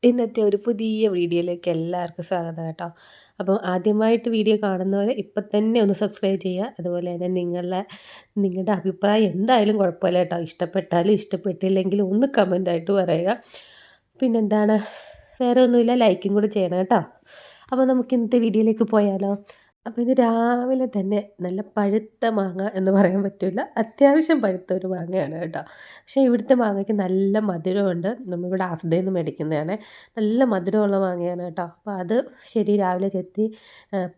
ഇന്നത്തെ ഒരു പുതിയ വീഡിയോയിലേക്ക് എല്ലാവർക്കും സ്വാഗതം കേട്ടോ. അപ്പോൾ ആദ്യമായിട്ട് വീഡിയോ കാണുന്നവർ ഇപ്പം തന്നെ ഒന്ന് സബ്സ്ക്രൈബ് ചെയ്യുക. അതുപോലെ തന്നെ നിങ്ങളുടെ അഭിപ്രായം എന്തായാലും കുഴപ്പമില്ല കേട്ടോ. ഇഷ്ടപ്പെട്ടാലും ഇഷ്ടപ്പെട്ടില്ലെങ്കിലും ഒന്ന് കമൻ്റായിട്ട് പറയുക. പിന്നെന്താണ്, വേറെ ഒന്നുമില്ല, ലൈക്കും കൂടി ചെയ്യണം കേട്ടോ. അപ്പോൾ നമുക്ക് ഇന്നത്തെ വീഡിയോയിലേക്ക് പോയാലോ. അപ്പോൾ ഇത് രാവിലെ തന്നെ നല്ല പഴുത്ത മാങ്ങ എന്ന് പറയാൻ പറ്റില്ല, അത്യാവശ്യം പഴുത്ത ഒരു മാങ്ങയാണ് കേട്ടോ. പക്ഷേ ഇവിടുത്തെ മാങ്ങയ്ക്ക് നല്ല മധുരമുണ്ട്. നമ്മളിവിടെ ഹാസ്ഡേയിൽ നിന്ന് മേടിക്കുന്നതാണ്. നല്ല മധുരമുള്ള മാങ്ങയാണ് കേട്ടോ. അപ്പോൾ അത് ശരി രാവിലെ ചെത്തി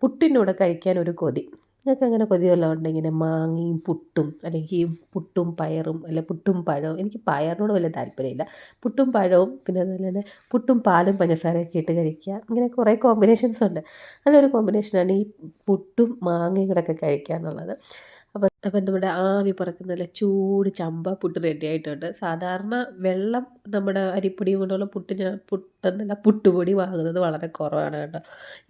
പുട്ടിൻ്റെ കൂടെ കഴിക്കാൻ ഒരു കൊതി. നിങ്ങൾക്ക് അങ്ങനെ കൊതി വല്ലതും ഉണ്ടോ? ഇങ്ങനെ മാങ്ങയും പുട്ടും, അല്ലെങ്കിൽ പുട്ടും പയറും, അല്ലെ പുട്ടും പഴവും. എനിക്ക് പയറിനോട് വലിയ താല്പര്യമില്ല. പുട്ടും പഴവും, പിന്നെ അതുപോലെ തന്നെ പുട്ടും പാലും പഞ്ചസാരയൊക്കെ ഇട്ട് കഴിക്കുക. ഇങ്ങനെ കുറേ കോമ്പിനേഷൻസ് ഉണ്ട്. നല്ലൊരു കോമ്പിനേഷനാണ് ഈ പുട്ടും മാങ്ങയും കൂടെ ഒക്കെ കഴിക്കുക എന്നുള്ളത്. അപ്പം നമ്മുടെ ആവി പറക്കുന്ന നല്ല ചൂട് ചമ്പ പുട്ട് റെഡി ആയിട്ടുണ്ട്. സാധാരണ വെള്ളം നമ്മുടെ അരിപ്പൊടിയും കൊണ്ടുള്ള പുട്ടെന്നല്ല പുട്ടുപൊടി വാങ്ങുന്നത് വളരെ കുറവാണ് കേട്ടോ.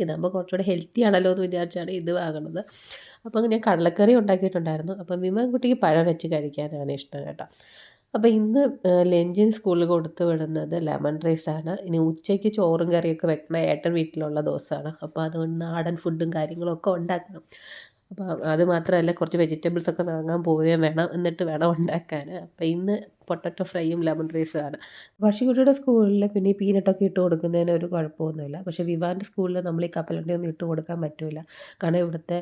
ഇതാകുമ്പോൾ കുറച്ചുകൂടെ ഹെൽത്തി ആണല്ലോ എന്ന് വിചാരിച്ചാണ് ഇത് വാങ്ങുന്നത്. അപ്പോൾ ഞാൻ കടലക്കറി ഉണ്ടാക്കിയിട്ടുണ്ടായിരുന്നു. അപ്പം വിമാൻകുട്ടിക്ക് പഴം വെച്ച് കഴിക്കാനാണ് ഇഷ്ടം കേട്ടോ. അപ്പോൾ ഇന്ന് ലഞ്ചിന് സ്കൂളിൽ കൊടുത്തു വിടുന്നത് ലെമൺ റൈസാണ്. ഇനി ഉച്ചയ്ക്ക് ചോറും കറിയൊക്കെ വെക്കണ ഏട്ടൻ വീട്ടിലുള്ള ദിവസമാണ്. അപ്പോൾ അതുകൊണ്ട് നാടൻ ഫുഡും കാര്യങ്ങളൊക്കെ ഉണ്ടാക്കണം. അപ്പോൾ അത് മാത്രമല്ല, കുറച്ച് വെജിറ്റബിൾസൊക്കെ വാങ്ങാൻ പോവുകയും വേണം, എന്നിട്ട് വേണം ഉണ്ടാക്കാൻ. അപ്പോൾ ഇന്ന് പൊട്ടറ്റോ ഫ്രൈയും ലെമൺ റൈസുമാണ്. വർഷിക്കുട്ടിയുടെ സ്കൂളിൽ പിന്നെ ഈ പീനട്ടൊക്കെ ഇട്ട് കൊടുക്കുന്നതിന് ഒരു കുഴപ്പമൊന്നുമില്ല. പക്ഷേ വിവാൻ്റെ സ്കൂളിൽ നമ്മൾ ഈ കപ്പലണ്ടിയൊന്നും ഇട്ട് കൊടുക്കാൻ പറ്റില്ല. കാരണം ഇവിടുത്തെ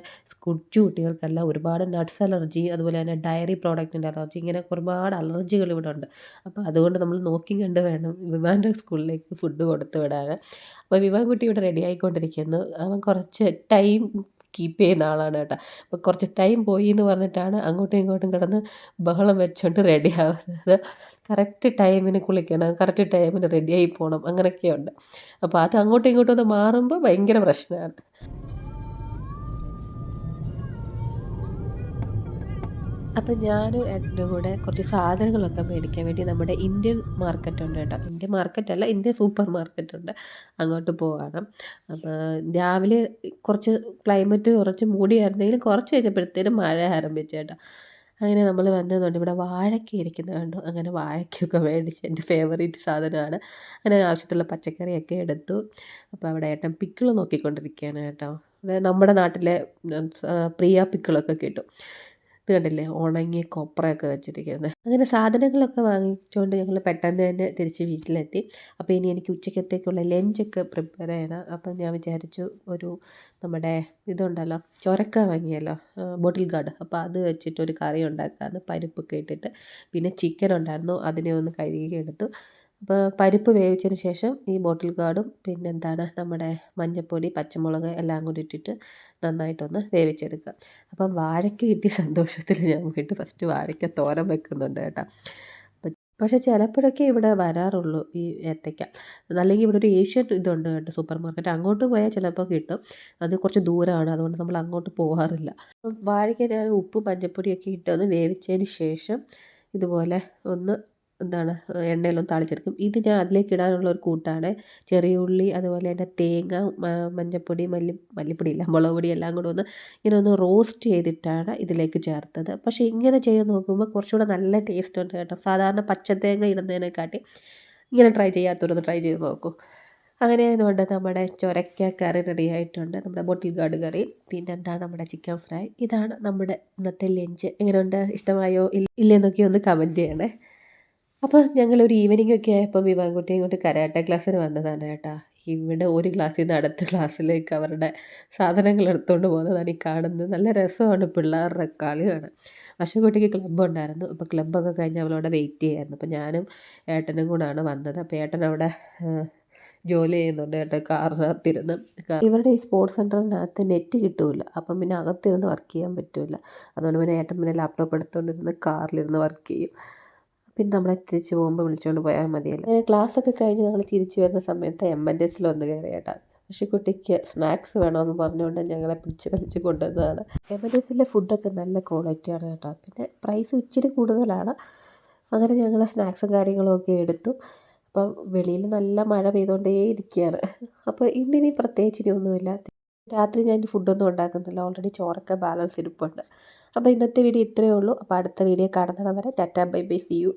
കൊച്ചു കുട്ടികൾക്കെല്ലാം ഒരുപാട് നട്ട്സ് അലർജി, അതുപോലെ തന്നെ ഡയറി പ്രോഡക്റ്റിൻ്റെ അലർജി, ഇങ്ങനെ ഒരുപാട് അലർജികൾ ഇവിടെ ഉണ്ട്. അപ്പോൾ അതുകൊണ്ട് നമ്മൾ നോക്കിയും കണ്ട് വേണം വിവാൻ്റെ സ്കൂളിലേക്ക് ഫുഡ് കൊടുത്തു വിടാൻ. അപ്പോൾ വിവാൻ കുട്ടി ഇവിടെ റെഡി ആയിക്കൊണ്ടിരിക്കുന്നു. അവൻ കുറച്ച് ടൈം കീപ്പ് ചെയ്യുന്ന ആളാണ് കേട്ടോ. അപ്പോൾ കുറച്ച് ടൈം പോയി എന്ന് പറഞ്ഞിട്ടാണ് അങ്ങോട്ടും ഇങ്ങോട്ടും കിടന്ന് ബഹളം വെച്ചുകൊണ്ട് റെഡി ആവുന്നത്. കറക്റ്റ് ടൈമിന് കുളിക്കണം, കറക്റ്റ് ടൈമിന് റെഡിയായി പോകണം, അങ്ങനെയൊക്കെയുണ്ട്. അപ്പോൾ അത് അങ്ങോട്ടും ഇങ്ങോട്ടും ഒന്ന് മാറുമ്പോൾ ഭയങ്കര പ്രശ്നമാണ്. അപ്പം ഞാനും ഏട്ടൻ്റെ കൂടെ കുറച്ച് സാധനങ്ങളൊക്കെ മേടിക്കാൻ വേണ്ടി നമ്മുടെ ഇന്ത്യൻ മാർക്കറ്റ് ഉണ്ട് കേട്ടോ. ഇന്ത്യൻ മാർക്കറ്റല്ല, ഇന്ത്യൻ സൂപ്പർ മാർക്കറ്റ് ഉണ്ട്, അങ്ങോട്ട് പോവാണ്. അപ്പോൾ രാവിലെ കുറച്ച് ക്ലൈമറ്റ് കുറച്ച് മൂടിയായിരുന്നെങ്കിലും കുറച്ച് കഴിഞ്ഞപ്പോഴത്തേനും മഴ ആരംഭിച്ചു കേട്ടോ. അങ്ങനെ നമ്മൾ വന്നതുകൊണ്ട് ഇവിടെ വാഴയ്ക്ക ഇരിക്കുന്നത് കണ്ടു. അങ്ങനെ വാഴയ്ക്കൊക്കെ മേടിച്ച്, എൻ്റെ ഫേവറേറ്റ് സാധനമാണ്. അങ്ങനെ ആവശ്യത്തിലുള്ള പച്ചക്കറിയൊക്കെ എടുത്തു. അപ്പോൾ അവിടെ ഏട്ടൻ പിക്കിൾ നോക്കിക്കൊണ്ടിരിക്കുകയാണ് കേട്ടോ. നമ്മുടെ നാട്ടിലെ പ്രിയ പിക്കിളൊക്കെ കിട്ടും. ഇത് കണ്ടില്ലേ, ഉണങ്ങിയ കൊപ്രയൊക്കെ വെച്ചിരിക്കുന്നത്. അങ്ങനെ സാധനങ്ങളൊക്കെ വാങ്ങിച്ചുകൊണ്ട് ഞങ്ങൾ പെട്ടെന്ന് തന്നെ തിരിച്ച് വീട്ടിലെത്തി. അപ്പോൾ ഇനി എനിക്ക് ഉച്ചക്കത്തേക്കുള്ള ലഞ്ചൊക്കെ പ്രിപ്പയർ ചെയ്യണം. അപ്പം ഞാൻ വിചാരിച്ചു ഒരു നമ്മുടെ ഇതുണ്ടല്ലോ, ചൊരക്ക വാങ്ങിയല്ലോ, ബോട്ടിൽ ഗാർഡ്. അപ്പോൾ അത് വെച്ചിട്ടൊരു കറി ഉണ്ടാക്കാമെന്ന്, പരിപ്പൊക്കെ ഇട്ടിട്ട്. പിന്നെ ചിക്കൻ ഉണ്ടായിരുന്നു, അതിനെ ഒന്ന് കഴുകിയെടുത്തു. അപ്പോൾ പരിപ്പ് വേവിച്ചതിന് ശേഷം ഈ ബോട്ടിൽ ഗാർഡും പിന്നെന്താണ് നമ്മുടെ മഞ്ഞൾപ്പൊടി, പച്ചമുളക് എല്ലാം കൂടി ഇട്ടിട്ട് നന്നായിട്ടൊന്ന് വേവിച്ചെടുക്കുക. അപ്പം വാഴയ്ക്ക കിട്ടിയ സന്തോഷത്തിൽ ഞാൻ പോയിട്ട് ഫസ്റ്റ് വാഴയ്ക്ക തോരൻ വെക്കുന്നുണ്ട് കേട്ടോ. പക്ഷേ ചിലപ്പോഴൊക്കെ ഇവിടെ വരാറുള്ളൂ ഈ ഏത്തയ്ക്ക. അല്ലെങ്കിൽ ഇവിടെ ഒരു ഏഷ്യൻ ഇതുണ്ട് കേട്ടോ, സൂപ്പർ മാർക്കറ്റ്. അങ്ങോട്ട് പോയാൽ ചിലപ്പോൾ കിട്ടും. അത് കുറച്ച് ദൂരമാണ്, അതുകൊണ്ട് നമ്മൾ അങ്ങോട്ട് പോകാറില്ല. അപ്പം വാഴയ്ക്ക ഞാൻ ഉപ്പും മഞ്ഞൾപ്പൊടിയൊക്കെ ഇട്ട് ഒന്ന് വേവിച്ചതിന് ശേഷം ഇതുപോലെ ഒന്ന് എന്താണ് എണ്ണയിലൊന്ന് താളിച്ചെടുക്കും. ഇത് ഞാൻ അതിലേക്ക് ഇടാനുള്ള ഒരു കൂട്ടാണ്. ചെറിയ ഉള്ളി, അതുപോലെ തന്നെ തേങ്ങ, മഞ്ഞൾപ്പൊടി, മല്ലിപ്പൊടിയില്ല, മുളക് പൊടി എല്ലാം കൂടെ ഒന്ന് ഇങ്ങനെ ഒന്ന് റോസ്റ്റ് ചെയ്തിട്ടാണ് ഇതിലേക്ക് ചേർത്തത്. പക്ഷേ ഇങ്ങനെ ചെയ്ത് നോക്കുമ്പോൾ കുറച്ചുകൂടെ നല്ല ടേസ്റ്റ് ഉണ്ട് കേട്ടോ. സാധാരണ പച്ചത്തേങ്ങ ഇടുന്നതിനെക്കാട്ടി ഇങ്ങനെ ട്രൈ ചെയ്യാത്തവരൊന്ന് ട്രൈ ചെയ്ത് നോക്കൂ. അങ്ങനെ ആയതുകൊണ്ട് നമ്മുടെ ചൊരക്ക കറി റെഡി ആയിട്ടുണ്ട്, നമ്മുടെ ബോട്ടിൽ ഗാർഡ് കറി. പിന്നെന്താണ് നമ്മുടെ ചിക്കൻ ഫ്രൈ. ഇതാണ് നമ്മുടെ ഇന്നത്തെ ലഞ്ച്. എങ്ങനെയുണ്ട്, ഇഷ്ടമായോ ഇല്ലെന്നൊക്കെ ഒന്ന് കമൻറ്റ് ചെയ്യണേ. അപ്പോൾ ഞങ്ങളൊരു ഈവനിങ്ങൊക്കെ ആയപ്പോൾ വിവാൻകുട്ടി ഇങ്ങോട്ട് കരാട്ടെ ക്ലാസ്സിന് വന്നതാണ് കേട്ടോ. ഇവിടെ ഒരു ക്ലാസ്സിൽ നിന്ന് അടുത്ത ക്ലാസ്സിലേക്ക് അവരുടെ സാധനങ്ങൾ എടുത്തുകൊണ്ട് പോകുന്നതാണ് ഈ കാണുന്നത്. നല്ല രസമാണ് പിള്ളേരുടെ കളിയാണ്. വർഷക്കുട്ടിക്ക് ക്ലബ്ബ് ഉണ്ടായിരുന്നു. അപ്പോൾ ക്ലബ്ബൊക്കെ കഴിഞ്ഞ് അവളവിടെ വെയിറ്റ് ചെയ്യായിരുന്നു. അപ്പോൾ ഞാനും ഏട്ടനും കൂടാണ് വന്നത്. അപ്പോൾ ഏട്ടൻ അവിടെ ജോലി ചെയ്യുന്നുണ്ട് കേട്ടോ, കാറിനകത്തിരുന്ന്. ഇവരുടെ ഈ സ്പോർട്സ് സെൻറ്ററിനകത്ത് നെറ്റ് കിട്ടില്ല. അപ്പം പിന്നെ അകത്തിരുന്ന് വർക്ക് ചെയ്യാൻ പറ്റില്ല. അതുകൊണ്ട് പിന്നെ ഏട്ടൻ പിന്നെ ലാപ്ടോപ്പ് എടുത്തുകൊണ്ടിരുന്ന് കാറിലിരുന്ന് വർക്ക് ചെയ്യും. പിന്നെ നമ്മളെ തിരിച്ച് പോകുമ്പോൾ വിളിച്ചുകൊണ്ട് പോയാൽ മതിയല്ലോ. ക്ലാസ്സൊക്കെ കഴിഞ്ഞ് ഞങ്ങൾ തിരിച്ച് വരുന്ന സമയത്ത് M&S ഒന്ന് കയറി കേട്ടോ. പക്ഷേ കുട്ടിക്ക് സ്നാക്സ് വേണമെന്ന് പറഞ്ഞുകൊണ്ട് ഞങ്ങളെ പിടിച്ച് വലിച്ച് കൊണ്ടുവന്നതാണ്. M&Sലെ ഫുഡൊക്കെ നല്ല ക്വാളിറ്റിയാണ് കേട്ടോ. പിന്നെ പ്രൈസ് ഇച്ചിരി കൂടുതലാണ്. അങ്ങനെ ഞങ്ങൾ സ്നാക്സും കാര്യങ്ങളും ഒക്കെ എടുത്തു. അപ്പം വെളിയിൽ നല്ല മഴ പെയ്തുകൊണ്ടേ ഇരിക്കുകയാണ്. അപ്പോൾ ഇന്നിനി പ്രത്യേകിച്ച് ഇനി ഒന്നുമില്ല. രാത്രി ഞാൻ ഫുഡൊന്നും ഉണ്ടാക്കുന്നില്ല, ഓൾറെഡി ചോറൊക്കെ ബാലൻസ് ഇരിപ്പുണ്ട്. അപ്പോൾ ഇന്നത്തെ വീഡിയോ ഇത്രയേ ഉള്ളൂ. അപ്പോൾ അടുത്ത വീഡിയോ കാണുന്നിടം വരെ tata bye bye, see U.